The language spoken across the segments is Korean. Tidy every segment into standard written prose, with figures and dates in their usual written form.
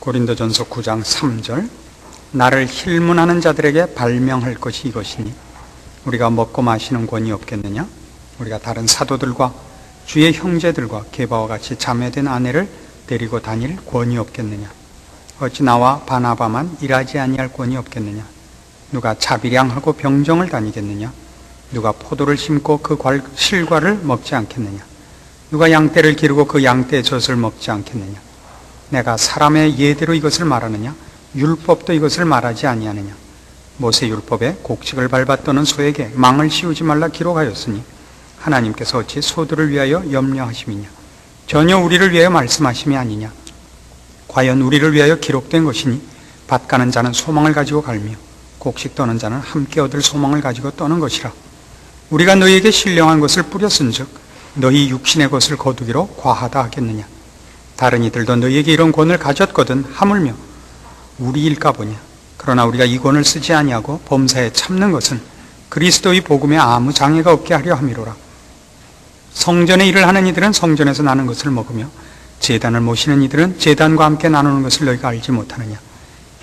고린도전서 9장 3절 나를 힐문하는 자들에게 발명할 것이 이것이니 우리가 먹고 마시는 권이 없겠느냐? 우리가 다른 사도들과 주의 형제들과 게바와 같이 자매된 아내를 데리고 다닐 권이 없겠느냐? 어찌 나와 바나바만 일하지 아니할 권이 없겠느냐? 누가 자비량하고 병정을 다니겠느냐? 누가 포도를 심고 그 실과를 먹지 않겠느냐? 누가 양떼를 기르고 그 양떼의 젖을 먹지 않겠느냐? 내가 사람의 예대로 이것을 말하느냐? 율법도 이것을 말하지 아니하느냐? 모세 율법에 곡식을 밟아 떠는 소에게 망을 씌우지 말라 기록하였으니 하나님께서 어찌 소들을 위하여 염려하심이냐? 전혀 우리를 위하여 말씀하심이 아니냐? 과연 우리를 위하여 기록된 것이니 밭 가는 자는 소망을 가지고 갈며 곡식 떠는 자는 함께 얻을 소망을 가지고 떠는 것이라. 우리가 너희에게 신령한 것을 뿌렸은즉 너희 육신의 것을 거두기로 과하다 하겠느냐? 다른 이들도 너희에게 이런 권을 가졌거든 하물며 우리일까 보냐? 그러나 우리가 이 권을 쓰지 아니하고 범사에 참는 것은 그리스도의 복음에 아무 장애가 없게 하려 함이로라. 성전의 일을 하는 이들은 성전에서 나는 것을 먹으며 제단을 모시는 이들은 제단과 함께 나누는 것을 너희가 알지 못하느냐?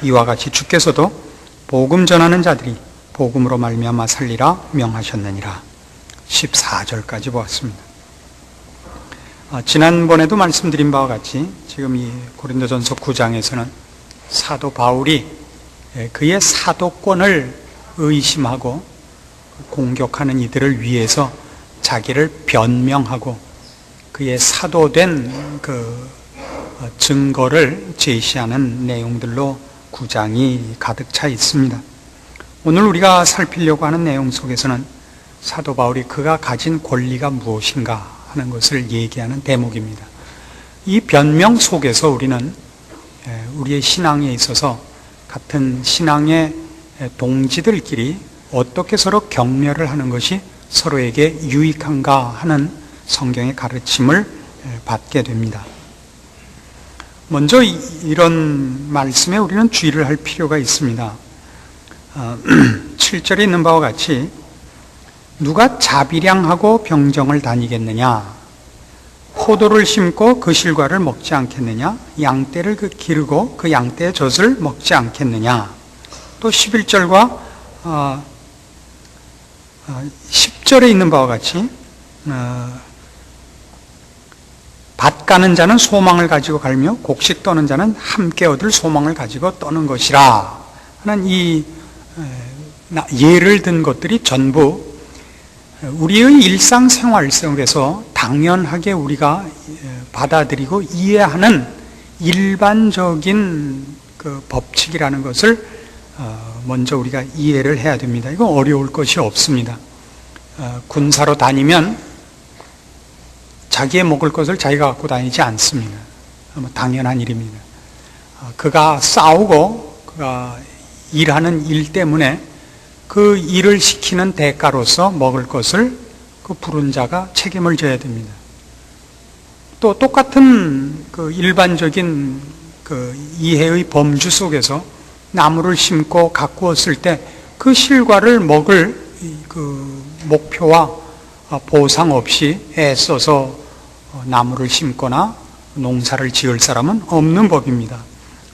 이와 같이 주께서도 복음 전하는 자들이 복음으로 말미암아 살리라 명하셨느니라. 14절까지 보았습니다. 지난번에도 말씀드린 바와 같이 지금 이 고린도전서 9장에서는 사도 바울이 그의 사도권을 의심하고 공격하는 이들을 위해서 자기를 변명하고 그의 사도된 그 증거를 제시하는 내용들로 9장이 가득 차 있습니다. 오늘 우리가 살피려고 하는 내용 속에서는 사도 바울이 그가 가진 권리가 무엇인가 하는 것을 얘기하는 대목입니다. 이 변명 속에서 우리는 우리의 신앙에 있어서 같은 신앙의 동지들끼리 어떻게 서로 격려를 하는 것이 서로에게 유익한가 하는 성경의 가르침을 받게 됩니다. 먼저 이런 말씀에 우리는 주의를 할 필요가 있습니다. 7절에 있는 바와 같이 누가 자비량하고 병정을 다니겠느냐? 포도를 심고 그 실과를 먹지 않겠느냐? 양떼를 기르고 그 양떼의 젖을 먹지 않겠느냐? 또 11절과 10절에 있는 바와 같이 밭 가는 자는 소망을 가지고 갈며 곡식 떠는 자는 함께 얻을 소망을 가지고 떠는 것이라 하는 이 예를 든 것들이 전부 우리의 일상생활 속에서 당연하게 우리가 받아들이고 이해하는 일반적인 그 법칙이라는 것을 먼저 우리가 이해를 해야 됩니다. 이거 어려울 것이 없습니다. 군사로 다니면 자기의 먹을 것을 자기가 갖고 다니지 않습니다. 당연한 일입니다. 그가 싸우고 그가 일하는 일 때문에 그 일을 시키는 대가로서 먹을 것을 그 부른 자가 책임을 져야 됩니다. 또 똑같은 그 일반적인 그 이해의 범주 속에서 나무를 심고 가꾸었을 때 그 실과를 먹을 그 목표와 보상 없이 애써서 나무를 심거나 농사를 지을 사람은 없는 법입니다.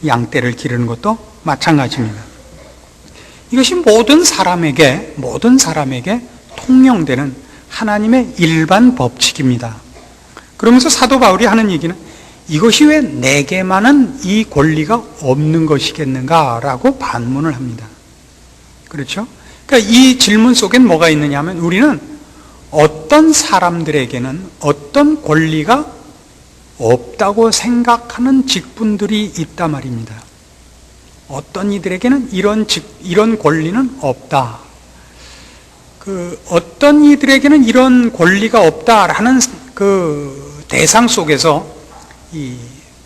양떼를 기르는 것도 마찬가지입니다. 이것이 모든 사람에게 통용되는 하나님의 일반 법칙입니다. 그러면서 사도 바울이 하는 얘기는 이것이 왜 내게만은 이 권리가 없는 것이겠는가라고 반문을 합니다. 그렇죠? 그러니까 이 질문 속엔 뭐가 있느냐 하면 우리는 어떤 사람들에게는 어떤 권리가 없다고 생각하는 직분들이 있단 말입니다. 어떤 이들에게는 이런 권리는 없다. 어떤 이들에게는 이런 권리가 없다라는 그 대상 속에서 이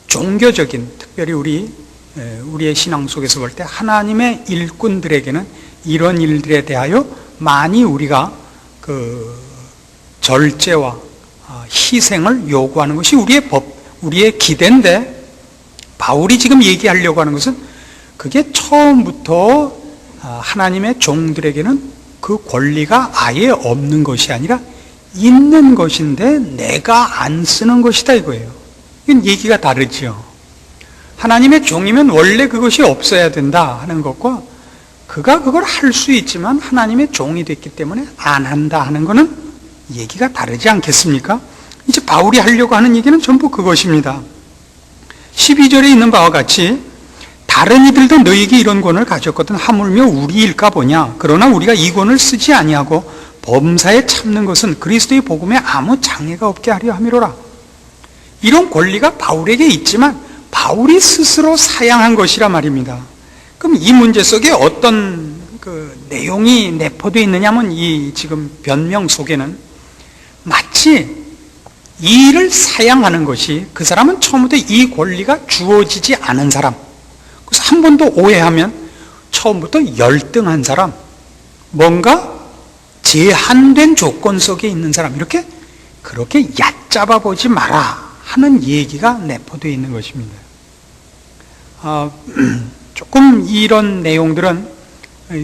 종교적인, 특별히 우리의 신앙 속에서 볼 때 하나님의 일꾼들에게는 이런 일들에 대하여 많이 우리가 그 절제와 희생을 요구하는 것이 우리의 기대인데 바울이 지금 얘기하려고 하는 것은 그게 처음부터 하나님의 종들에게는 그 권리가 아예 없는 것이 아니라 있는 것인데 내가 안 쓰는 것이다 이거예요. 이건 얘기가 다르죠. 하나님의 종이면 원래 그것이 없어야 된다 하는 것과 그가 그걸 할 수 있지만 하나님의 종이 됐기 때문에 안 한다 하는 것은 얘기가 다르지 않겠습니까? 이제 바울이 하려고 하는 얘기는 전부 그것입니다. 12절에 있는 바와 같이 다른 이들도 너희에게 이런 권을 가졌거든 하물며 우리일까 보냐. 그러나 우리가 이 권을 쓰지 아니하고 범사에 참는 것은 그리스도의 복음에 아무 장애가 없게 하려 함이로라. 이런 권리가 바울에게 있지만 바울이 스스로 사양한 것이라 말입니다. 그럼 이 문제 속에 어떤 그 내용이 내포되어 있느냐면 이 지금 변명 속에는 마치 이 일을 사양하는 것이 그 사람은 처음부터 이 권리가 주어지지 않은 사람, 그래서 한 번 더 오해하면 처음부터 열등한 사람, 뭔가 제한된 조건 속에 있는 사람, 이렇게 그렇게 얕잡아 보지 마라 하는 얘기가 내포되어 있는 것입니다. 조금 이런 내용들은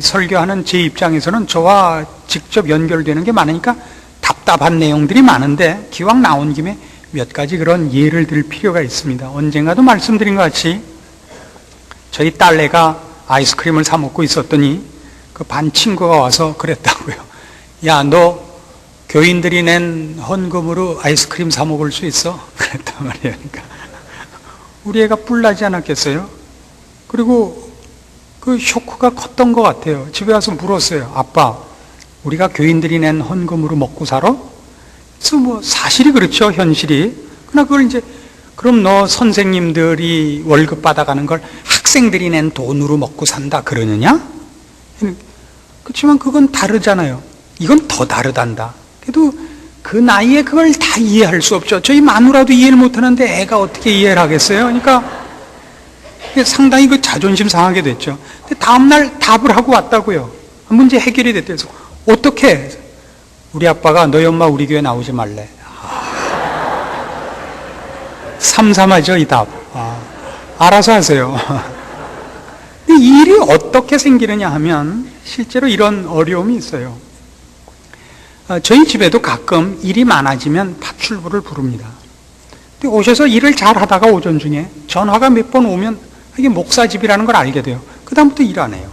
설교하는 제 입장에서는 저와 직접 연결되는 게 많으니까 답답한 내용들이 많은데 기왕 나온 김에 몇 가지 그런 예를 들 필요가 있습니다. 언젠가도 말씀드린 것 같이 저희 딸내가 아이스크림을 사 먹고 있었더니 그 반 친구가 와서 그랬다고요. 야, 너 교인들이 낸 헌금으로 아이스크림 사 먹을 수 있어? 그랬단 말이에요. 그러니까 우리 애가 뿔나지 않았겠어요? 그리고 그 쇼크가 컸던 것 같아요. 집에 와서 물었어요. 아빠, 우리가 교인들이 낸 헌금으로 먹고 살아? 그래서 뭐 사실이 그렇죠, 현실이. 그러나 그걸 이제 그럼 너 선생님들이 월급 받아가는 걸 학생들이 낸 돈으로 먹고 산다 그러느냐? 그렇지만 그건 다르잖아요. 이건 더 다르단다. 그래도 그 나이에 그걸 다 이해할 수 없죠. 저희 마누라도 이해를 못하는데 애가 어떻게 이해를 하겠어요? 그러니까 상당히 그 자존심 상하게 됐죠. 근데 다음날 답을 하고 왔다고요. 문제 해결이 됐대요. 그래서 어떻게? 우리 아빠가 너희 엄마 우리 교회 나오지 말래. 삼삼하죠, 이 답. 알아서 하세요. 근데 이 일이 어떻게 생기느냐 하면 실제로 이런 어려움이 있어요. 저희 집에도 가끔 일이 많아지면 파출부를 부릅니다. 근데 오셔서 일을 잘 하다가 오전 중에 전화가 몇 번 오면 이게 목사 집이라는 걸 알게 돼요. 그 다음부터 일 안 해요.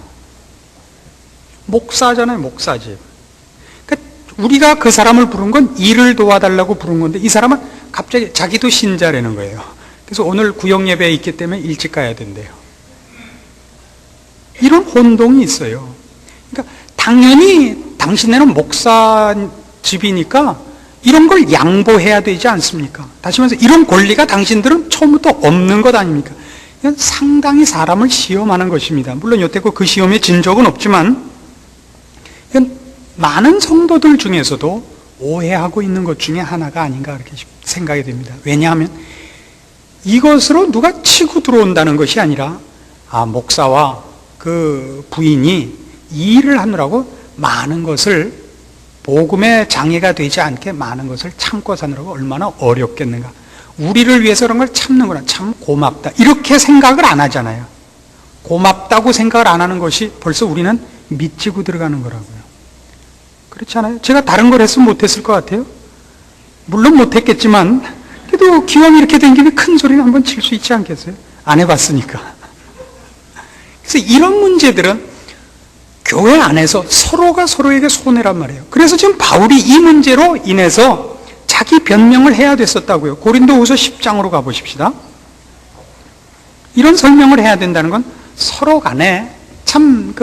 목사잖아요, 목사집. 그러니까 우리가 그 사람을 부른 건 일을 도와달라고 부른 건데 이 사람은 갑자기 자기도 신자라는 거예요. 그래서 오늘 구역 예배에 있기 때문에 일찍 가야 된대요. 이런 혼동이 있어요. 그러니까 당연히 당신네는 목사 집이니까 이런 걸 양보해야 되지 않습니까? 다시 말해서 이런 권리가 당신들은 처음부터 없는 것 아닙니까? 이건 상당히 사람을 시험하는 것입니다. 물론 여태껏 그 시험에 진 적은 없지만 이건 많은 성도들 중에서도 오해하고 있는 것 중에 하나가 아닌가 그렇게 생각이 됩니다. 왜냐하면 이것으로 누가 치고 들어온다는 것이 아니라 목사와 그 부인이 이 일을 하느라고 많은 것을 복음의 장애가 되지 않게 많은 것을 참고 사느라고 얼마나 어렵겠는가. 우리를 위해서 그런 걸 참는구나. 참 고맙다. 이렇게 생각을 안 하잖아요. 고맙다고 생각을 안 하는 것이 벌써 우리는 미치고 들어가는 거라고요. 그렇지 않아요? 제가 다른 걸 했으면 못했을 것 같아요. 물론 못했겠지만 그래도 기왕 이렇게 된 김에 큰 소리는 한번 칠 수 있지 않겠어요? 안 해봤으니까. 그래서 이런 문제들은 교회 안에서 서로가 서로에게 손해란 말이에요. 그래서 지금 바울이 이 문제로 인해서 자기 변명을 해야 됐었다고요. 고린도후서 10장으로 가보십시다. 이런 설명을 해야 된다는 건 서로 간에 참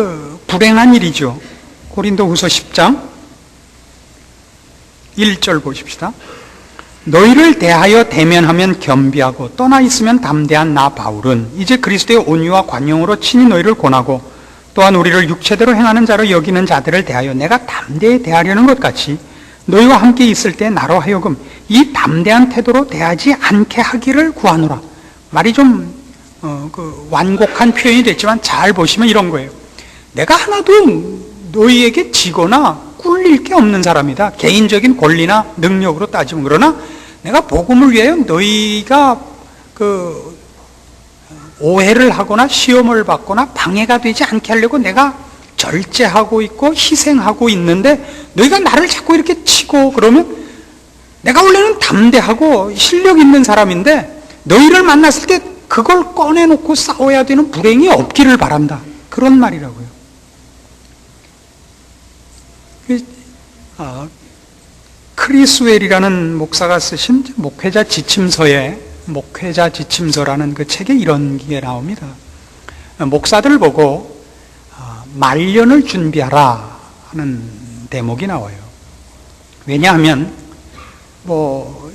불행한 일이죠. 고린도후서 10장 1절 보십시다. 너희를 대하여 대면하면 겸비하고 떠나 있으면 담대한 나 바울은 이제 그리스도의 온유와 관용으로 친히 너희를 권하고 또한 우리를 육체대로 행하는 자로 여기는 자들을 대하여 내가 담대히 대하려는 것 같이 너희와 함께 있을 때 나로 하여금 이 담대한 태도로 대하지 않게 하기를 구하노라. 말이 좀 완곡한 표현이 됐지만 잘 보시면 이런 거예요. 내가 하나도 너희에게 지거나 꿀릴 게 없는 사람이다. 개인적인 권리나 능력으로 따지면. 그러나 내가 복음을 위하여 너희가 오해를 하거나 시험을 받거나 방해가 되지 않게 하려고 내가 절제하고 있고 희생하고 있는데 너희가 나를 자꾸 이렇게 치고 그러면 내가 원래는 담대하고 실력 있는 사람인데 너희를 만났을 때 그걸 꺼내놓고 싸워야 되는 불행이 없기를 바란다. 그런 말이라고요. 크리스웰이라는 목사가 쓰신 목회자 지침서라는 그 책에 이런 게 나옵니다. 목사들을 보고 말년을 준비하라 하는 대목이 나와요. 왜냐하면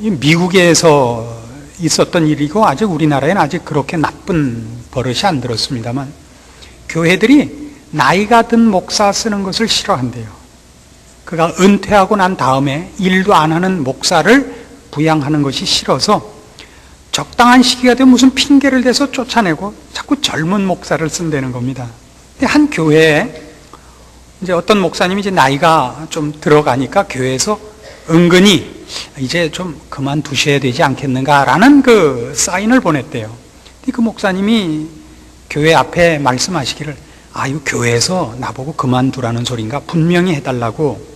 미국에서 있었던 일이고 아직 우리나라에는 아직 그렇게 나쁜 버릇이 안 들었습니다만, 교회들이 나이가 든 목사 쓰는 것을 싫어한대요. 그가 은퇴하고 난 다음에 일도 안 하는 목사를 부양하는 것이 싫어서 적당한 시기가 되면 무슨 핑계를 대서 쫓아내고 자꾸 젊은 목사를 쓴다는 겁니다. 근데 한 교회에 이제 어떤 목사님이 이제 나이가 좀 들어가니까 교회에서 은근히 이제 좀 그만두셔야 되지 않겠는가라는 그 사인을 보냈대요. 그 목사님이 교회 앞에 말씀하시기를, 이거 교회에서 나보고 그만두라는 소린가? 분명히 해달라고.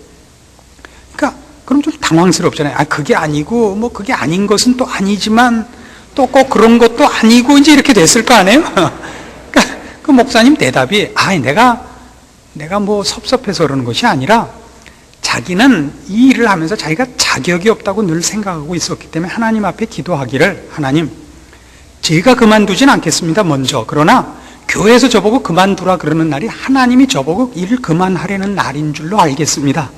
그러니까 그럼 좀 당황스럽잖아요. 그게 아니고 그게 아닌 것은 또 아니지만 또 꼭 그런 것도 아니고 이제 이렇게 됐을 거 아니에요? 그러니까 그 목사님 대답이, 내가 섭섭해서 그러는 것이 아니라 자기는 이 일을 하면서 자기가 자격이 없다고 늘 생각하고 있었기 때문에 하나님 앞에 기도하기를, 하나님, 제가 그만두진 않겠습니다, 먼저. 그러나 교회에서 저보고 그만두라 그러는 날이 하나님이 저보고 일을 그만하려는 날인 줄로 알겠습니다.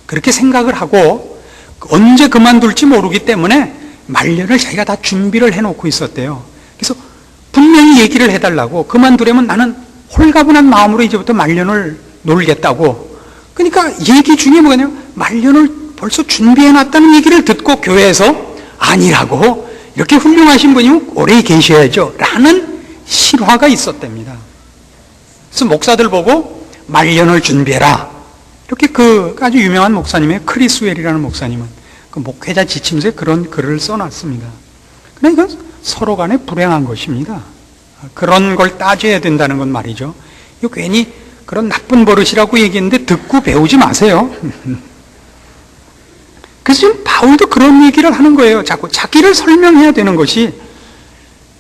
그렇게 생각을 하고 언제 그만둘지 모르기 때문에 말년을 자기가 다 준비를 해놓고 있었대요. 그래서 분명히 얘기를 해달라고, 그만두려면 나는 홀가분한 마음으로 이제부터 말년을 놀겠다고. 그러니까 얘기 중에 뭐냐면 말년을 벌써 준비해놨다는 얘기를 듣고 교회에서 아니라고, 이렇게 훌륭하신 분이면 오래 계셔야죠 라는 실화가 있었답니다. 그래서 목사들 보고 말년을 준비해라, 이렇게 그 아주 유명한 목사님의 크리스웰이라는 목사님은 그 목회자 지침서에 그런 글을 써놨습니다. 그러니까 이건 서로 간에 불행한 것입니다. 그런 걸 따져야 된다는 건 말이죠. 이거 괜히 그런 나쁜 버릇이라고 얘기했는데 듣고 배우지 마세요. 그래서 지금 바울도 그런 얘기를 하는 거예요. 자꾸 자기를 설명해야 되는 것이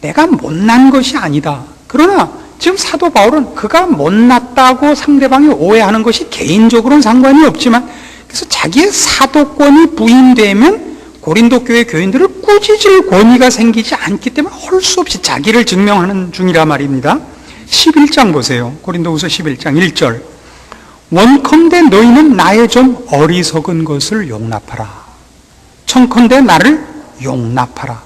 내가 못난 것이 아니다. 그러나 지금 사도 바울은 그가 못났다고 상대방이 오해하는 것이 개인적으로는 상관이 없지만, 그래서 자기의 사도권이 부인되면 고린도 교회 교인들을 꾸짖을 권위가 생기지 않기 때문에 할 수 없이 자기를 증명하는 중이라 말입니다. 11장 보세요. 고린도후서 11장 1절. 원컨대 너희는 나의 좀 어리석은 것을 용납하라. 청컨대 나를 용납하라.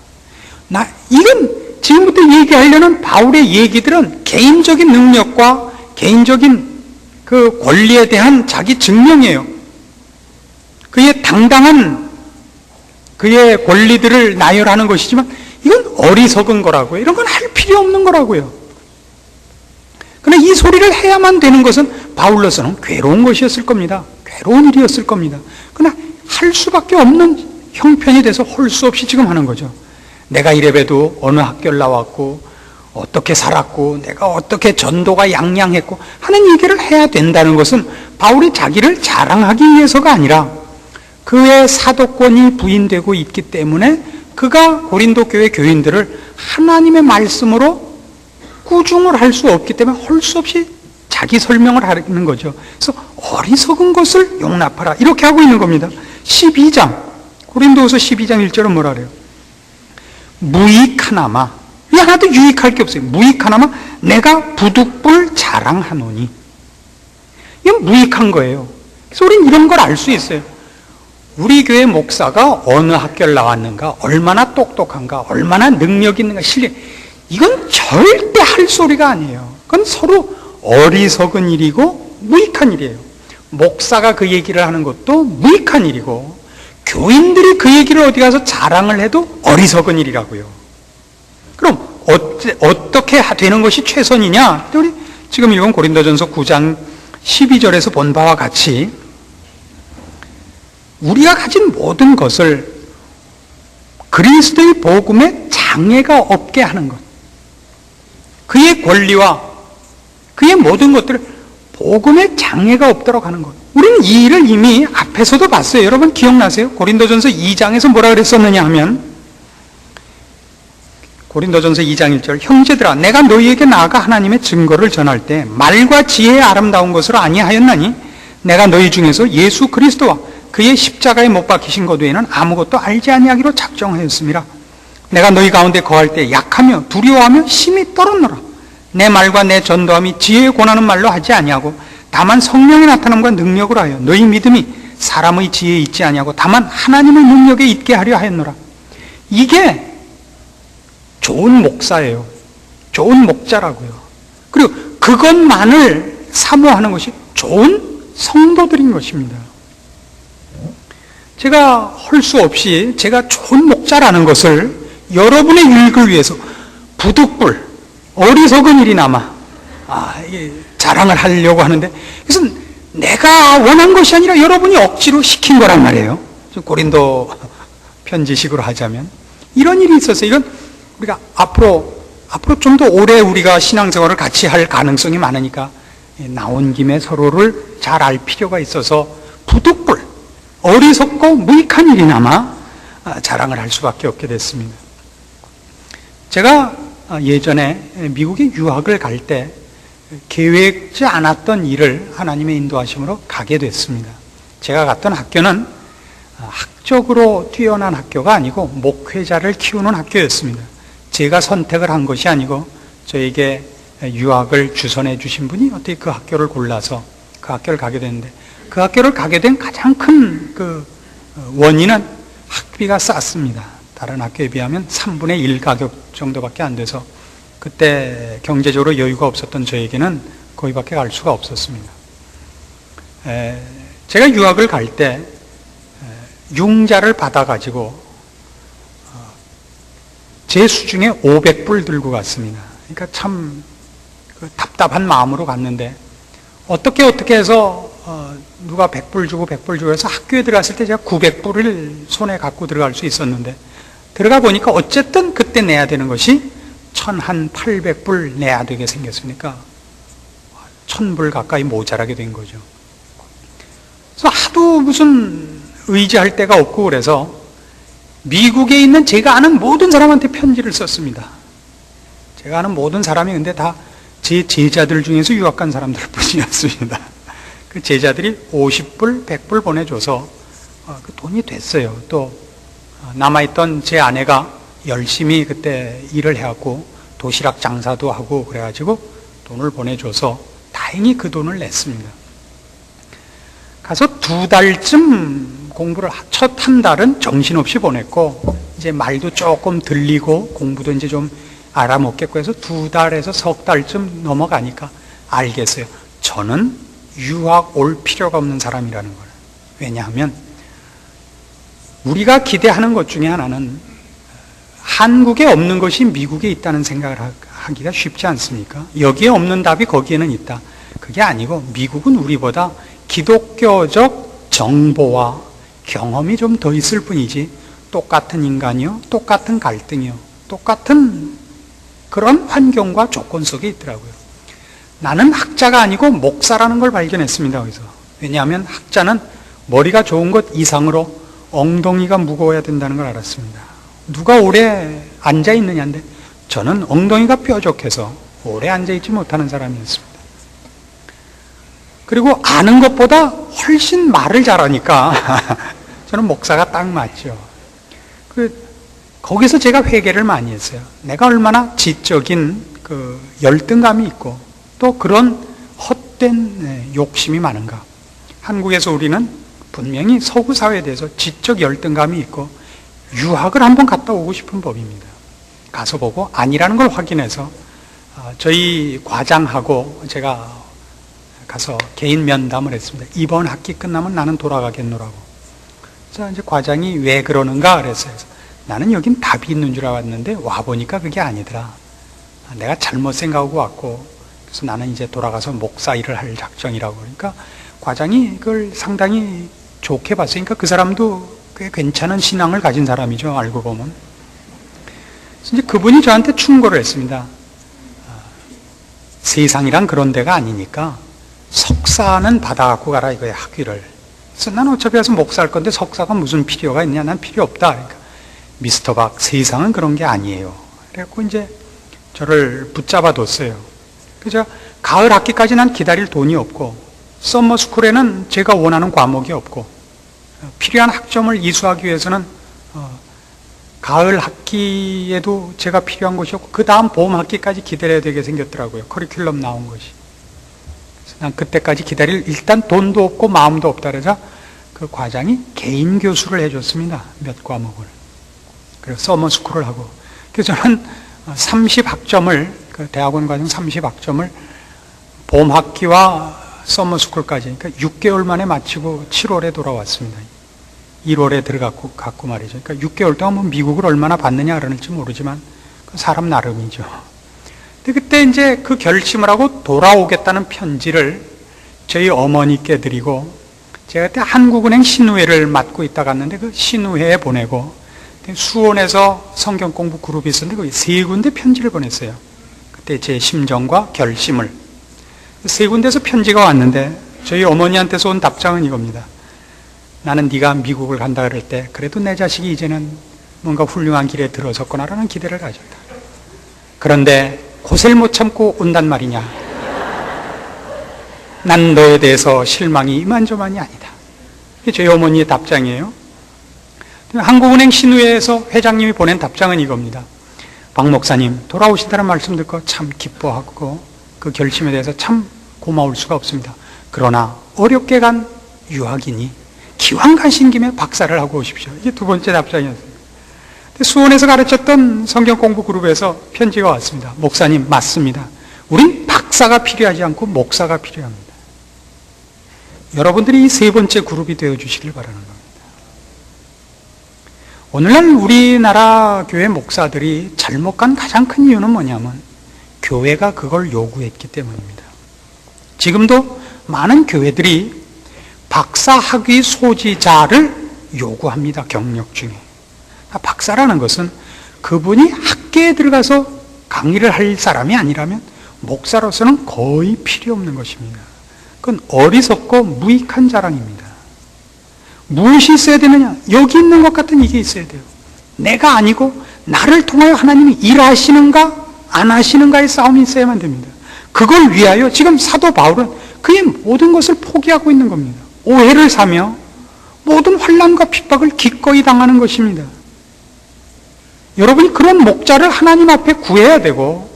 이건 지금부터 얘기하려는 바울의 얘기들은 개인적인 능력과 개인적인 그 권리에 대한 자기 증명이에요. 그의 당당한 그의 권리들을 나열하는 것이지만 이건 어리석은 거라고요. 이런 건 할 필요 없는 거라고요. 그러나 이 소리를 해야만 되는 것은 바울로서는 괴로운 것이었을 겁니다. 괴로운 일이었을 겁니다. 그러나 할 수밖에 없는 형편이 돼서 할 수 없이 지금 하는 거죠. 내가 이래봬도 어느 학교를 나왔고 어떻게 살았고 내가 어떻게 전도가 양양했고 하는 얘기를 해야 된다는 것은 바울이 자기를 자랑하기 위해서가 아니라 그의 사도권이 부인되고 있기 때문에 그가 고린도 교회 교인들을 하나님의 말씀으로 꾸중을 할 수 없기 때문에 할 수 없이 자기 설명을 하는 거죠. 그래서 어리석은 것을 용납하라, 이렇게 하고 있는 겁니다. 12장 고린도후서 12장 1절은 뭐라 그래요? 무익하나마, 이 하나도 유익할 게 없어요. 무익하나마 내가 부득불 자랑하노니, 이건 무익한 거예요. 그래서 우리는 이런 걸 알 수 있어요. 우리 교회 목사가 어느 학교를 나왔는가, 얼마나 똑똑한가, 얼마나 능력 있는가, 실력, 이건 절대 할 소리가 아니에요. 그건 서로 어리석은 일이고 무익한 일이에요. 목사가 그 얘기를 하는 것도 무익한 일이고 교인들이 그 얘기를 어디 가서 자랑을 해도 어리석은 일이라고요. 그럼 어떻게 되는 것이 최선이냐? 우리 지금 읽은 고린도전서 9장 12절에서 본 바와 같이 우리가 가진 모든 것을 그리스도의 복음에 장애가 없게 하는 것, 그의 권리와 그의 모든 것들을 복음에 장애가 없도록 하는 것, 우리는 이 일을 이미 앞에서도 봤어요. 여러분 기억나세요? 고린도전서 2장에서 뭐라 그랬었느냐 하면 고린도전서 2장 1절 형제들아 내가 너희에게 나아가 하나님의 증거를 전할 때 말과 지혜의 아름다운 것으로 아니하였나니 내가 너희 중에서 예수 그리스도와 그의 십자가에 못 박히신 것 외에는 아무것도 알지 아니하기로 작정하였습니다. 내가 너희 가운데 거할 때 약하며 두려워하며 심히 떨었노라. 내 말과 내 전도함이 지혜에 권하는 말로 하지 아니하고 다만 성령의 나타남과 능력으로 하여 너희 믿음이 사람의 지혜에 있지 아니하고 다만 하나님의 능력에 있게 하려 하였노라. 이게 좋은 목사예요. 좋은 목자라고요. 그리고 그것만을 사모하는 것이 좋은 성도들인 것입니다. 제가 할 수 없이 제가 좋은 목자라는 것을 여러분의 유익을 위해서 부득불 어리석은 일이나마 자랑을 하려고 하는데 이것은 내가 원한 것이 아니라 여러분이 억지로 시킨 거란 말이에요. 고린도 편지식으로 하자면 이런 일이 있었어요. 이건 우리가 앞으로 좀 더 오래 우리가 신앙생활을 같이 할 가능성이 많으니까 나온 김에 서로를 잘 알 필요가 있어서 부득불 어리석고 무익한 일이나마 자랑을 할 수밖에 없게 됐습니다. 제가 예전에 미국에 유학을 갈 때 계획지 않았던 일을 하나님의 인도하심으로 가게 됐습니다. 제가 갔던 학교는 학적으로 뛰어난 학교가 아니고 목회자를 키우는 학교였습니다. 제가 선택을 한 것이 아니고 저에게 유학을 주선해 주신 분이 어떻게 그 학교를 골라서 그 학교를 가게 됐는데 그 학교를 가게 된 가장 큰 원인은 학비가 쌌습니다. 다른 학교에 비하면 3분의 1 가격 정도밖에 안 돼서 그때 경제적으로 여유가 없었던 저에게는 거기밖에 갈 수가 없었습니다. 제가 유학을 갈 때 융자를 받아가지고 제 수중에 500불 들고 갔습니다. 그러니까 참 답답한 마음으로 갔는데 어떻게 해서 누가 100불 주고 100불 주고 해서 학교에 들어갔을 때 제가 900불을 손에 갖고 들어갈 수 있었는데 들어가 보니까 어쨌든 그때 내야 되는 것이 1,800불 내야 되게 생겼으니까 1,000불 가까이 모자라게 된 거죠. 그래서 하도 무슨 의지할 데가 없고 그래서 미국에 있는 제가 아는 모든 사람한테 편지를 썼습니다. 제가 아는 모든 사람이 근데 다 제 제자들 중에서 유학 간 사람들 뿐이었습니다. 그 제자들이 50불, 100불 보내줘서 그 돈이 됐어요. 또 남아있던 제 아내가 열심히 그때 일을 해갖고 도시락 장사도 하고 그래가지고 돈을 보내줘서 다행히 그 돈을 냈습니다. 가서 2달쯤 공부를 첫 한 달은 정신없이 보냈고 이제 말도 조금 들리고 공부도 이제 좀 알아먹겠고 해서 2달에서 석 달쯤 넘어가니까 알겠어요. 저는 유학 올 필요가 없는 사람이라는 걸. 왜냐하면 우리가 기대하는 것 중에 하나는 한국에 없는 것이 미국에 있다는 생각을 하기가 쉽지 않습니까? 여기에 없는 답이 거기에는 있다. 그게 아니고 미국은 우리보다 기독교적 정보와 경험이 좀 더 있을 뿐이지 똑같은 인간이요, 똑같은 갈등이요, 똑같은 그런 환경과 조건 속에 있더라고요. 나는 학자가 아니고 목사라는 걸 발견했습니다. 거기서. 왜냐하면 학자는 머리가 좋은 것 이상으로 엉덩이가 무거워야 된다는 걸 알았습니다. 누가 오래 앉아있느냐인데 저는 엉덩이가 뾰족해서 오래 앉아있지 못하는 사람이었습니다. 그리고 아는 것보다 훨씬 말을 잘하니까 저는 목사가 딱 맞죠. 거기서 제가 회개를 많이 했어요. 내가 얼마나 지적인 열등감이 있고 또 그런 헛된 욕심이 많은가. 한국에서 우리는 분명히 서구 사회에 대해서 지적 열등감이 있고 유학을 한번 갔다 오고 싶은 법입니다. 가서 보고 아니라는 걸 확인해서 저희 과장하고 제가 가서 개인 면담을 했습니다. 이번 학기 끝나면 나는 돌아가겠노라고. 자, 이제 과장이 왜 그러는가 그랬어요. 나는 여긴 답이 있는 줄 알았는데 와보니까 그게 아니더라. 내가 잘못 생각하고 왔고 그래서 나는 이제 돌아가서 목사 일을 할 작정이라고. 그러니까 과장이 그걸 상당히 좋게 봤으니까 그 사람도 꽤 괜찮은 신앙을 가진 사람이죠. 알고 보면. 그래서 이제 그분이 저한테 충고를 했습니다. 세상이란 그런 데가 아니니까 석사는 받아갖고 가라 이거야, 학위를. 그래서 난 어차피 가서 목사 할 건데 석사가 무슨 필요가 있냐? 난 필요 없다. 그러니까 미스터 박, 세상은 그런 게 아니에요. 그래갖고 이제 저를 붙잡아 뒀어요. 그래서 가을 학기까지 난 기다릴 돈이 없고, 서머 스쿨에는 제가 원하는 과목이 없고, 필요한 학점을 이수하기 위해서는 가을 학기에도 제가 필요한 것이 없고, 그 다음 봄 학기까지 기다려야 되게 생겼더라고요. 커리큘럼 나온 것이. 그래서 난 그때까지 기다릴 일단 돈도 없고 마음도 없다 그래서 그 과장이 개인 교수를 해줬습니다. 몇 과목을. 그래서 서머 스쿨을 하고. 그래서 저는 30학점을, 그 대학원 과정 30학점을 봄 학기와 서머 스쿨까지, 그러니까 6개월 만에 마치고 7월에 돌아왔습니다. 1월에 들어갔고 말이죠. 그러니까 6개월 동안 뭐 미국을 얼마나 봤느냐 그러는지 모르지만 사람 나름이죠. 근데 그때 이제 그 결심을 하고 돌아오겠다는 편지를 저희 어머니께 드리고, 제가 그때 한국은행 신우회를 맡고 있다 갔는데 그 신우회에 보내고, 수원에서 성경 공부 그룹이 있었는데 거기 3군데 편지를 보냈어요. 그때 제 심정과 결심을. 3군데서 편지가 왔는데 저희 어머니한테서 온 답장은 이겁니다. 나는 네가 미국을 간다 그럴 때 그래도 내 자식이 이제는 뭔가 훌륭한 길에 들어섰구나라는 기대를 가졌다. 그런데 고생을 못 참고 온단 말이냐. 난 너에 대해서 실망이 이만저만이 아니다. 이게 저희 어머니의 답장이에요. 한국은행 신우회에서 회장님이 보낸 답장은 이겁니다. 박 목사님, 돌아오신다는 말씀 듣고 참 기뻐하고 그 결심에 대해서 참 고마울 수가 없습니다. 그러나 어렵게 간 유학이니 기왕 가신 김에 박사를 하고 오십시오. 이게 두 번째 답장이었습니다. 수원에서 가르쳤던 성경 공부 그룹에서 편지가 왔습니다. 목사님, 맞습니다. 우린 박사가 필요하지 않고 목사가 필요합니다. 여러분들이 이 3번째 그룹이 되어주시길 바라는 겁니다. 오늘날 우리나라 교회 목사들이 잘못 간 가장 큰 이유는 뭐냐면 교회가 그걸 요구했기 때문입니다. 지금도 많은 교회들이 박사 학위 소지자를 요구합니다. 경력 중에. 박사라는 것은 그분이 학계에 들어가서 강의를 할 사람이 아니라면 목사로서는 거의 필요 없는 것입니다. 그건 어리석고 무익한 자랑입니다. 무엇이 있어야 되느냐? 여기 있는 것 같은 이게 있어야 돼요. 내가 아니고 나를 통하여 하나님이 일하시는가 안 하시는가의 싸움이 있어야만 됩니다. 그걸 위하여 지금 사도 바울은 그의 모든 것을 포기하고 있는 겁니다. 오해를 사며 모든 환난과 핍박을 기꺼이 당하는 것입니다. 여러분이 그런 목자를 하나님 앞에 구해야 되고,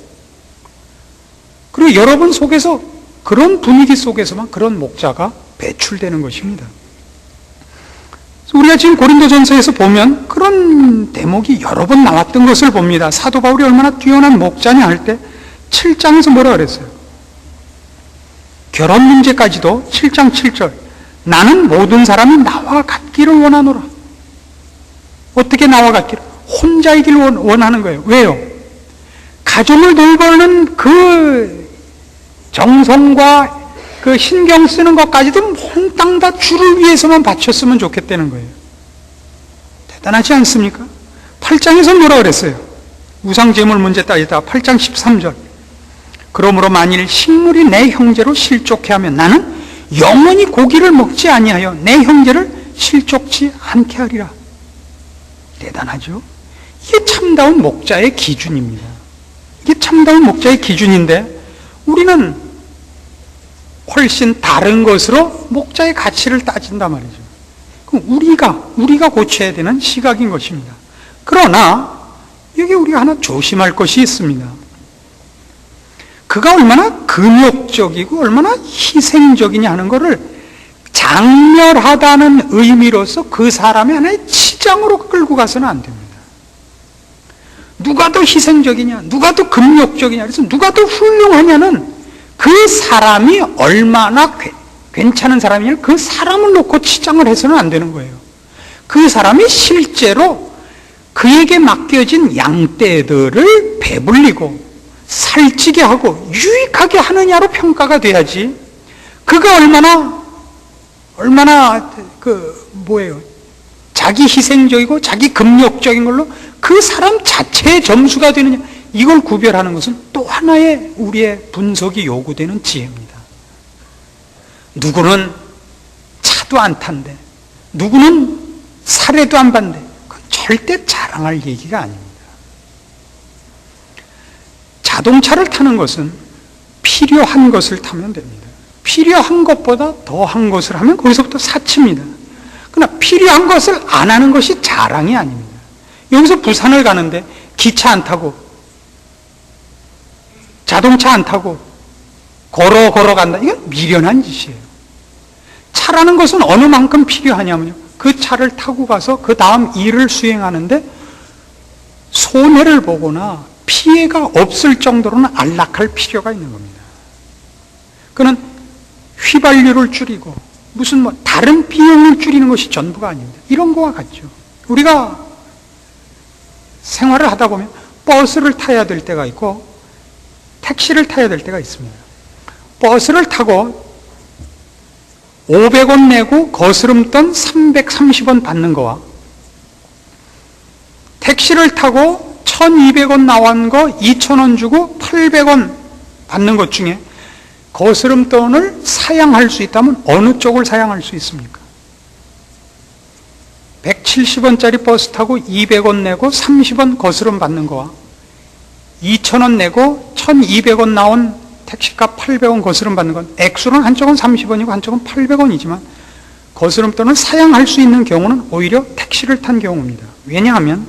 그리고 여러분 속에서 그런 분위기 속에서만 그런 목자가 배출되는 것입니다. 우리가 지금 고린도전서에서 보면 그런 대목이 여러 번 나왔던 것을 봅니다. 사도 바울이 얼마나 뛰어난 목자냐 할 때 7장에서 뭐라 그랬어요? 결혼 문제까지도 7장 7절 나는 모든 사람이 나와 같기를 원하노라. 어떻게 나와 같기를? 혼자이길 원하는 거예요. 왜요? 가정을 돌보는 그 정성과 그 신경 쓰는 것까지도 몽땅 다 주를 위해서만 바쳤으면 좋겠다는 거예요. 대단하지 않습니까? 8장에서 뭐라 그랬어요? 우상제물 문제 따지다 8장 13절 그러므로 만일 식물이 내 형제로 실족해 하면 나는 영원히 고기를 먹지 아니하여 내 형제를 실족치 않게 하리라. 대단하죠? 이게 참다운 목자의 기준입니다. 이게 참다운 목자의 기준인데 우리는 훨씬 다른 것으로 목자의 가치를 따진단 말이죠. 그럼 우리가 고쳐야 되는 시각인 것입니다. 그러나 여기 우리가 하나 조심할 것이 있습니다. 그가 얼마나 금욕적이고 얼마나 희생적이냐 하는 것을 장렬하다는 의미로서 그 사람의 하나의 치장으로 끌고 가서는 안 됩니다. 누가 더 희생적이냐, 누가 더 금욕적이냐, 그래서 누가 더 훌륭하냐는 그 사람이 얼마나 괜찮은 사람이냐, 그 사람을 놓고 치장을 해서는 안 되는 거예요. 그 사람이 실제로 그에게 맡겨진 양떼들을 배불리고 살찌게 하고 유익하게 하느냐로 평가가 돼야지, 그가 얼마나 자기 희생적이고 자기 금욕적인 걸로 그 사람 자체의 점수가 되느냐, 이걸 구별하는 것은 또 하나의 우리의 분석이 요구되는 지혜입니다. 누구는 차도 안 탄대, 누구는 사례도 안 받는데, 그건 절대 자랑할 얘기가 아닙니다. 자동차를 타는 것은 필요한 것을 타면 됩니다. 필요한 것보다 더한 것을 하면 거기서부터 사치입니다. 그러나 필요한 것을 안 하는 것이 자랑이 아닙니다. 여기서 부산을 가는데 기차 안 타고 자동차 안 타고 걸어간다. 이건 미련한 짓이에요. 차라는 것은 어느 만큼 필요하냐면요, 그 차를 타고 가서 그 다음 일을 수행하는데 손해를 보거나 피해가 없을 정도로는 안락할 필요가 있는 겁니다. 그는 휘발유를 줄이고 무슨 다른 비용을 줄이는 것이 전부가 아닙니다. 이런 거와 같죠. 우리가 생활을 하다 보면 버스를 타야 될 때가 있고 택시를 타야 될 때가 있습니다. 버스를 타고 500원 내고 거스름돈 330원 받는 거와 택시를 타고 1200원 나온 거 2000원 주고 800원 받는 것 중에 거스름돈을 사양할 수 있다면 어느 쪽을 사양할 수 있습니까? 170원짜리 버스 타고 200원 내고 30원 거스름 받는 거와 2000원 내고 1200원 나온 택시값 800원 거스름 받는 건 액수는 한쪽은 30원이고 한쪽은 800원이지만 거스름돈을 사양할 수 있는 경우는 오히려 택시를 탄 경우입니다. 왜냐하면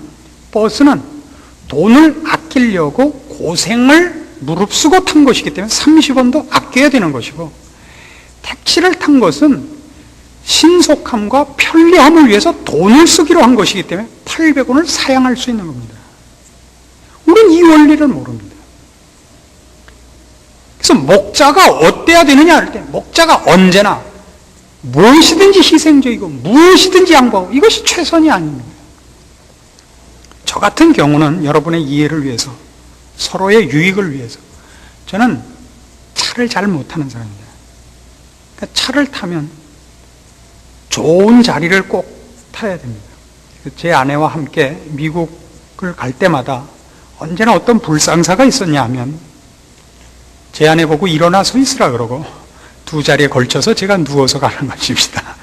버스는 돈을 아끼려고 고생을 무릅쓰고 탄 것이기 때문에 30원도 아껴야 되는 것이고, 택시를 탄 것은 신속함과 편리함을 위해서 돈을 쓰기로 한 것이기 때문에 800원을 사양할 수 있는 겁니다. 우리는 이 원리를 모릅니다. 그래서 목자가 어때야 되느냐 할 때 목자가 언제나 무엇이든지 희생적이고 무엇이든지 양보하고 이것이 최선이 아닙니다. 저 같은 경우는 여러분의 이해를 위해서, 서로의 유익을 위해서 저는 차를 잘 못타는 사람입니다. 그러니까 차를 타면 좋은 자리를 꼭 타야 됩니다. 제 아내와 함께 미국을 갈 때마다 언제나 어떤 불상사가 있었냐 하면 제 아내 보고 일어나 서 있으라 그러고 두 자리에 걸쳐서 제가 누워서 가는 것입니다.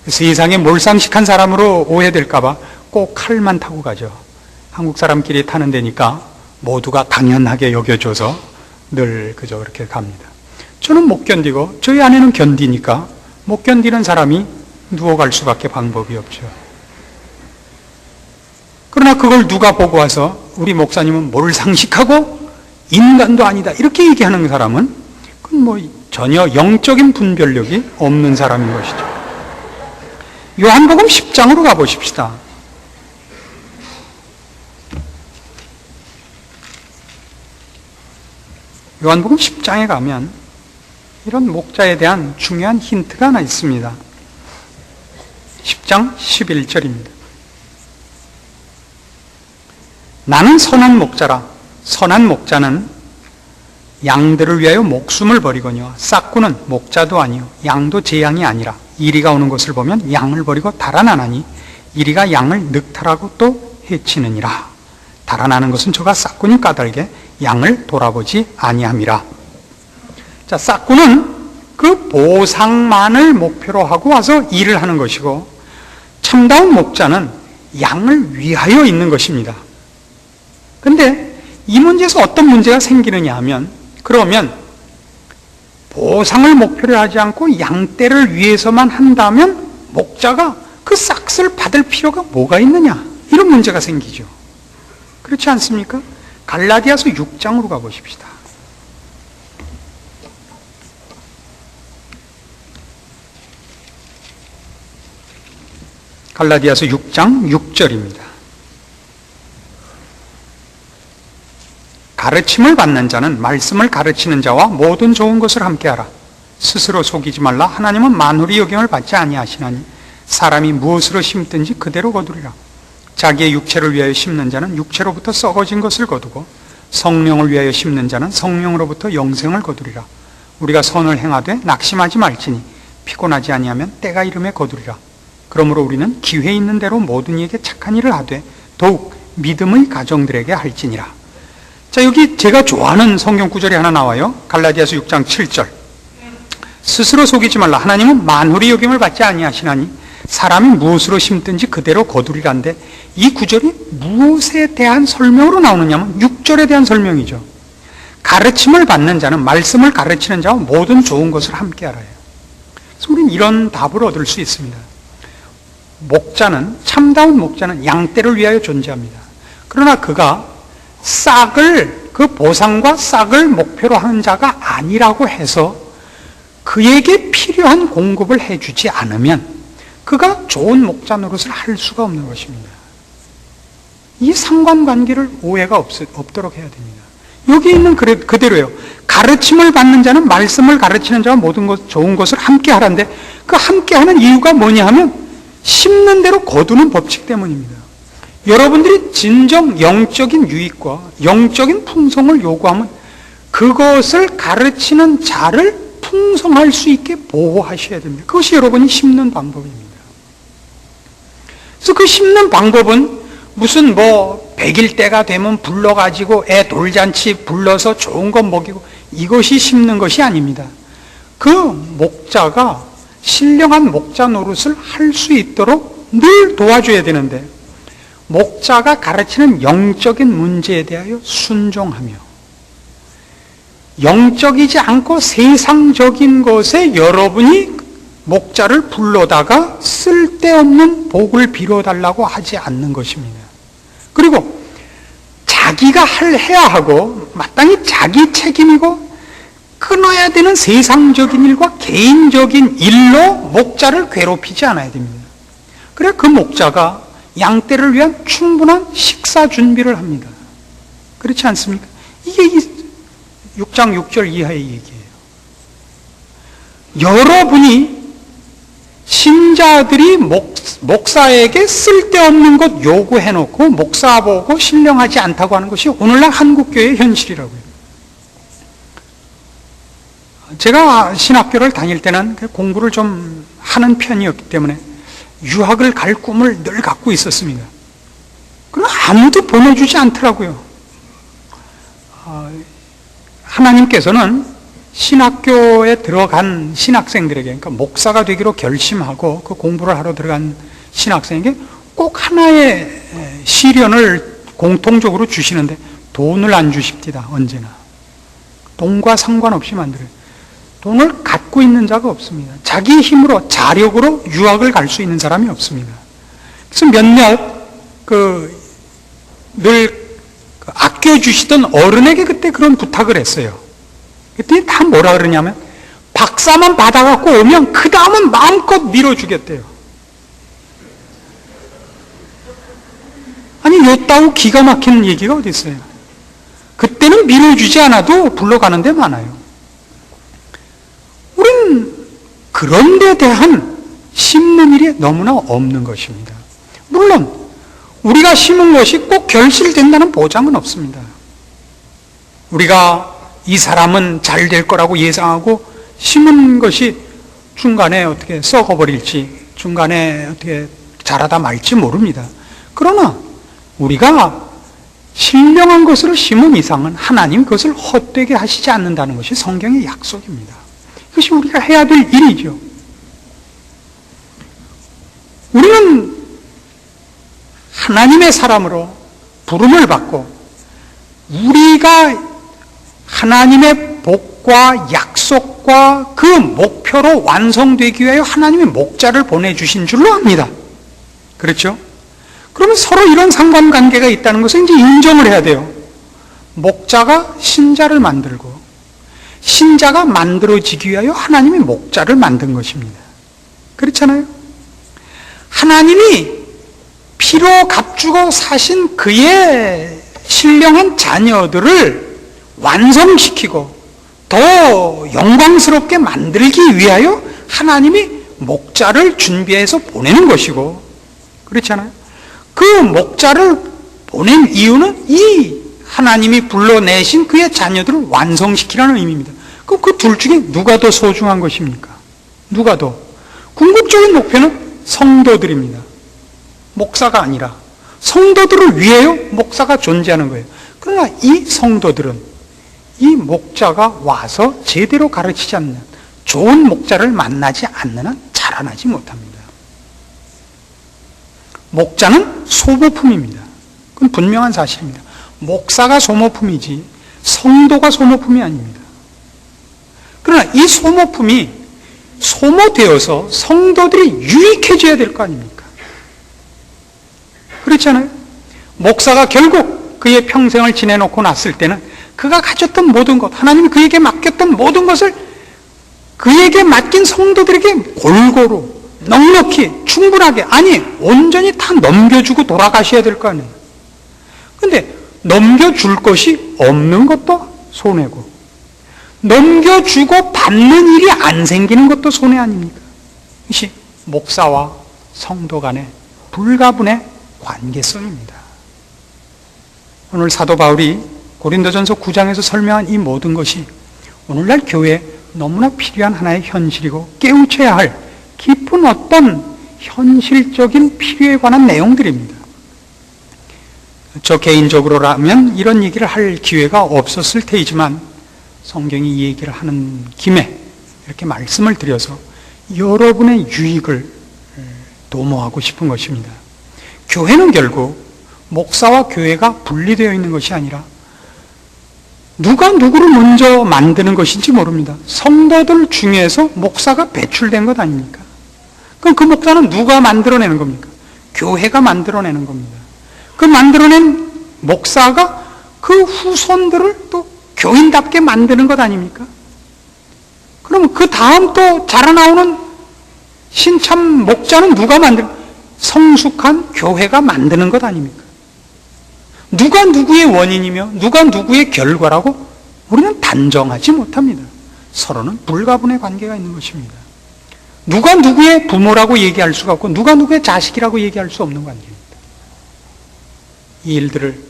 세상에 몰상식한 사람으로 오해될까봐 꼭 칼만 타고 가죠. 한국 사람끼리 타는 데니까 모두가 당연하게 여겨줘서 늘 그저 그렇게 갑니다. 저는 못 견디고 저희 아내는 견디니까 못 견디는 사람이 누워갈 수밖에 방법이 없죠. 그러나 그걸 누가 보고 와서 우리 목사님은 몰상식하고 인간도 아니다 이렇게 얘기하는 사람은 그건 전혀 영적인 분별력이 없는 사람인 것이죠. 요한복음 10장으로 가보십시다. 요한복음 10장에 가면 이런 목자에 대한 중요한 힌트가 하나 있습니다. 10장 11절입니다. 나는 선한 목자라. 선한 목자는 양들을 위하여 목숨을 버리거니와 싹구는 목자도 아니요 양도 제 양이 아니라 이리가 오는 것을 보면 양을 버리고 달아나나니 이리가 양을 늑탈하고 또 해치느니라. 달아나는 것은 저가 싹군이 까닭에 양을 돌아보지 아니함이라. 자, 싹군은 그 보상만을 목표로 하고 와서 일을 하는 것이고, 참다운 목자는 양을 위하여 있는 것입니다. 근데 이 문제에서 어떤 문제가 생기느냐 하면, 그러면 보상을 목표로 하지 않고 양떼를 위해서만 한다면 목자가 그 싹을 받을 필요가 뭐가 있느냐, 이런 문제가 생기죠. 그렇지 않습니까? 갈라디아서 6장으로 가보십시다. 갈라디아서 6장 6절입니다. 가르침을 받는 자는 말씀을 가르치는 자와 모든 좋은 것을 함께하라. 스스로 속이지 말라. 하나님은 만물이 여김을 받지 아니하시나니 사람이 무엇으로 심든지 그대로 거두리라. 자기의 육체를 위하여 심는 자는 육체로부터 썩어진 것을 거두고 성령을 위하여 심는 자는 성령으로부터 영생을 거두리라. 우리가 선을 행하되 낙심하지 말지니 피곤하지 아니하면 때가 이름에 거두리라. 그러므로 우리는 기회 있는 대로 모든 이에게 착한 일을 하되 더욱 믿음의 가정들에게 할지니라. 자, 여기 제가 좋아하는 성경 구절이 하나 나와요. 갈라디아서 6장 7절. 스스로 속이지 말라. 하나님은 만물이 여김을 받지 아니하시나니 사람이 무엇으로 심든지 그대로 거두리란데, 이 구절이 무엇에 대한 설명으로 나오느냐면 6절에 대한 설명이죠. 가르침을 받는 자는, 말씀을 가르치는 자와 모든 좋은 것을 함께 알아요. 그래서 우리는 이런 답을 얻을 수 있습니다. 목자는, 참다운 목자는 양떼를 위하여 존재합니다. 그러나 그가 그 보상과 싹을 목표로 하는 자가 아니라고 해서 그에게 필요한 공급을 해주지 않으면 그가 좋은 목자 노릇을 할 수가 없는 것입니다. 이 상관관계를 오해가 없도록 해야 됩니다. 여기 있는 그대로예요. 가르침을 받는 자는 말씀을 가르치는 자와 모든 좋은 것을 함께 하라는데, 그 함께 하는 이유가 뭐냐 하면 심는 대로 거두는 법칙 때문입니다. 여러분들이 진정 영적인 유익과 영적인 풍성을 요구하면 그것을 가르치는 자를 풍성할 수 있게 보호하셔야 됩니다. 그것이 여러분이 심는 방법입니다. 그래서 그 심는 방법은 무슨 100일 때가 되면 불러가지고 애 돌잔치 불러서 좋은 거 먹이고 이것이 심는 것이 아닙니다. 그 목자가 신령한 목자 노릇을 할 수 있도록 늘 도와줘야 되는데, 목자가 가르치는 영적인 문제에 대하여 순종하며 영적이지 않고 세상적인 것에 여러분이 목자를 불러다가 쓸데없는 복을 빌어달라고 하지 않는 것입니다. 그리고 자기가 해야 하고 마땅히 자기 책임이고 끊어야 되는 세상적인 일과 개인적인 일로 목자를 괴롭히지 않아야 됩니다. 그래 그 목자가 양떼를 위한 충분한 식사 준비를 합니다. 그렇지 않습니까? 이게 6장 6절 이하의 얘기예요. 여러분이 신자들이 목사에게 쓸데없는 것 요구해놓고 목사 보고 신령하지 않다고 하는 것이 오늘날 한국교회의 현실이라고요. 제가 신학교를 다닐 때는 공부를 좀 하는 편이었기 때문에 유학을 갈 꿈을 늘 갖고 있었습니다. 그러나 아무도 보내주지 않더라고요. 하나님께서는 신학교에 들어간 신학생들에게, 그러니까 목사가 되기로 결심하고 그 공부를 하러 들어간 신학생에게 꼭 하나의 시련을 공통적으로 주시는데 돈을 안 주십니다. 언제나 돈과 상관없이 만들어요. 돈을 갖고 있는 자가 없습니다. 자기 힘으로, 자력으로 유학을 갈 수 있는 사람이 없습니다. 그래서 몇몇 늘 아껴주시던 어른에게 그때 그런 부탁을 했어요. 그때 다 뭐라 그러냐면 박사만 받아갖고 오면 그 다음은 마음껏 밀어주겠대요. 아니 요따구 기가 막히는 얘기가 어디 있어요. 그때는 밀어주지 않아도 불러가는 데 많아요. 우린 그런 데 대한 심는 일이 너무나 없는 것입니다. 물론 우리가 심은 것이 꼭 결실된다는 보장은 없습니다. 우리가 이 사람은 잘 될 거라고 예상하고 심은 것이 중간에 어떻게 썩어버릴지, 중간에 어떻게 자라다 말지 모릅니다. 그러나 우리가 신령한 것을 심은 이상은 하나님 그것을 헛되게 하시지 않는다는 것이 성경의 약속입니다. 그것이 우리가 해야 될 일이죠. 우리는 하나님의 사람으로 부름을 받고 우리가 하나님의 복과 약속과 그 목표로 완성되기 위하여 하나님의 목자를 보내주신 줄로 압니다. 그렇죠? 그러면 서로 이런 상관관계가 있다는 것을 이제 인정을 해야 돼요. 목자가 신자를 만들고 신자가 만들어지기 위하여 하나님의 목자를 만든 것입니다. 그렇잖아요? 하나님이 피로 값주고 사신 그의 신령한 자녀들을 완성시키고 더 영광스럽게 만들기 위하여 하나님이 목자를 준비해서 보내는 것이고, 그렇잖아요? 그 목자를 보낸 이유는 이 하나님이 불러내신 그의 자녀들을 완성시키라는 의미입니다. 그럼 그 둘 중에 누가 더 소중한 것입니까? 누가 더? 궁극적인 목표는 성도들입니다. 목사가 아니라 성도들을 위하여 목사가 존재하는 거예요. 그러나 이 성도들은 이 목자가 와서 제대로 가르치지 않는, 좋은 목자를 만나지 않는 한 자라나지 못합니다. 목자는 소모품입니다. 그건 분명한 사실입니다. 목사가 소모품이지 성도가 소모품이 아닙니다. 그러나 이 소모품이 소모되어서 성도들이 유익해져야 될 거 아닙니까? 그렇지 않아요? 목사가 결국 그의 평생을 지내놓고 났을 때는 그가 가졌던 모든 것, 하나님이 그에게 맡겼던 모든 것을 그에게 맡긴 성도들에게 골고루, 넉넉히, 충분하게, 아니 온전히 다 넘겨주고 돌아가셔야 될 거 아니에요. 근데 넘겨줄 것이 없는 것도 손해고, 넘겨주고 받는 일이 안 생기는 것도 손해 아닙니까? 이것이 목사와 성도 간의 불가분의 관계성입니다. 오늘 사도 바울이 고린도전서 9장에서 설명한 이 모든 것이 오늘날 교회에 너무나 필요한 하나의 현실이고 깨우쳐야 할 깊은 어떤 현실적인 필요에 관한 내용들입니다. 저 개인적으로라면 이런 얘기를 할 기회가 없었을 테이지만 성경이 이 얘기를 하는 김에 이렇게 말씀을 드려서 여러분의 유익을 도모하고 싶은 것입니다. 교회는 결국 목사와 교회가 분리되어 있는 것이 아니라 누가 누구를 먼저 만드는 것인지 모릅니다. 성도들 중에서 목사가 배출된 것 아닙니까? 그럼 그 목사는 누가 만들어내는 겁니까? 교회가 만들어내는 겁니다. 그 만들어낸 목사가 그 후손들을 또 교인답게 만드는 것 아닙니까? 그러면 그 다음 또 자라나오는 신참 목자는 누가 성숙한 교회가 만드는 것 아닙니까? 누가 누구의 원인이며 누가 누구의 결과라고 우리는 단정하지 못합니다. 서로는 불가분의 관계가 있는 것입니다. 누가 누구의 부모라고 얘기할 수가 없고 누가 누구의 자식이라고 얘기할 수 없는 관계입니다. 이 일들을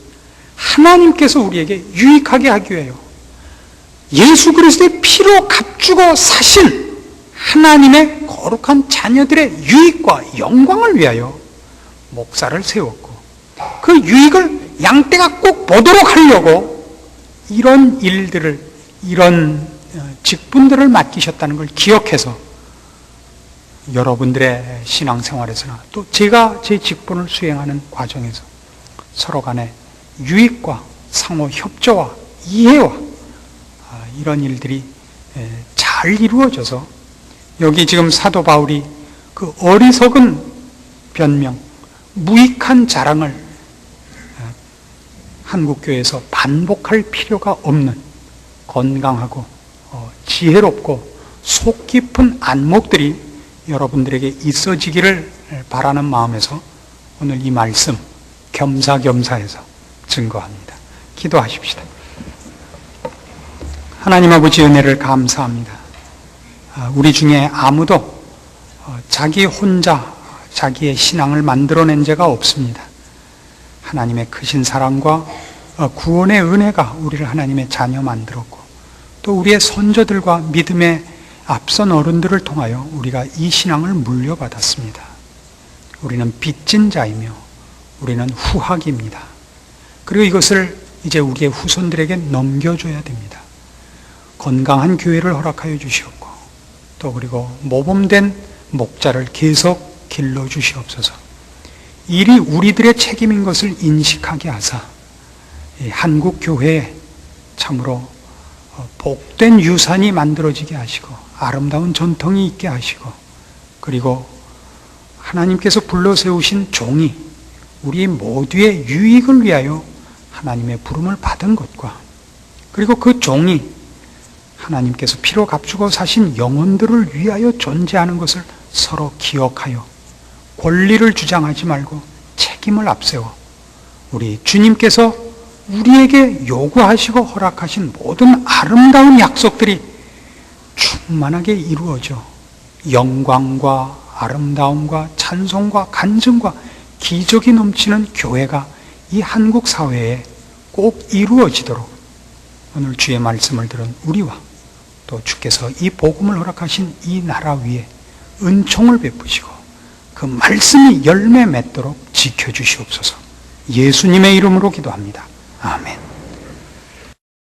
하나님께서 우리에게 유익하게 하기 위하여 예수 그리스도의 피로 값주고 사신 하나님의 거룩한 자녀들의 유익과 영광을 위하여 목사를 세웠고 그 유익을 양떼가 꼭 보도록 하려고 이런 일들을, 이런 직분들을 맡기셨다는 걸 기억해서 여러분들의 신앙생활에서나 또 제가 제 직분을 수행하는 과정에서 서로 간의 유익과 상호 협조와 이해와 이런 일들이 잘 이루어져서 여기 지금 사도 바울이 그 어리석은 변명, 무익한 자랑을 한국교회에서 반복할 필요가 없는 건강하고 지혜롭고 속 깊은 안목들이 여러분들에게 있어지기를 바라는 마음에서 오늘 이 말씀 겸사겸사해서 증거합니다. 기도하십시다. 하나님 아버지 은혜를 감사합니다. 우리 중에 아무도 자기 혼자 자기의 신앙을 만들어낸 자가 없습니다. 하나님의 크신 사랑과 구원의 은혜가 우리를 하나님의 자녀 만들었고 또 우리의 선조들과 믿음의 앞선 어른들을 통하여 우리가 이 신앙을 물려받았습니다. 우리는 빚진 자이며 우리는 후학입니다. 그리고 이것을 이제 우리의 후손들에게 넘겨줘야 됩니다. 건강한 교회를 허락하여 주시옵고 또 그리고 모범된 목자를 계속 길러주시옵소서. 일이 우리들의 책임인 것을 인식하게 하사 한국 교회에 참으로 복된 유산이 만들어지게 하시고 아름다운 전통이 있게 하시고 그리고 하나님께서 불러 세우신 종이 우리 모두의 유익을 위하여 하나님의 부름을 받은 것과 그리고 그 종이 하나님께서 피로 값주고 사신 영혼들을 위하여 존재하는 것을 서로 기억하여 권리를 주장하지 말고 책임을 앞세워 우리 주님께서 우리에게 요구하시고 허락하신 모든 아름다운 약속들이 충만하게 이루어져 영광과 아름다움과 찬송과 간증과 기적이 넘치는 교회가 이 한국 사회에 꼭 이루어지도록 오늘 주의 말씀을 들은 우리와 또 주께서 이 복음을 허락하신 이 나라 위에 은총을 베푸시고 그 말씀이 열매 맺도록 지켜주시옵소서. 예수님의 이름으로 기도합니다. 아멘.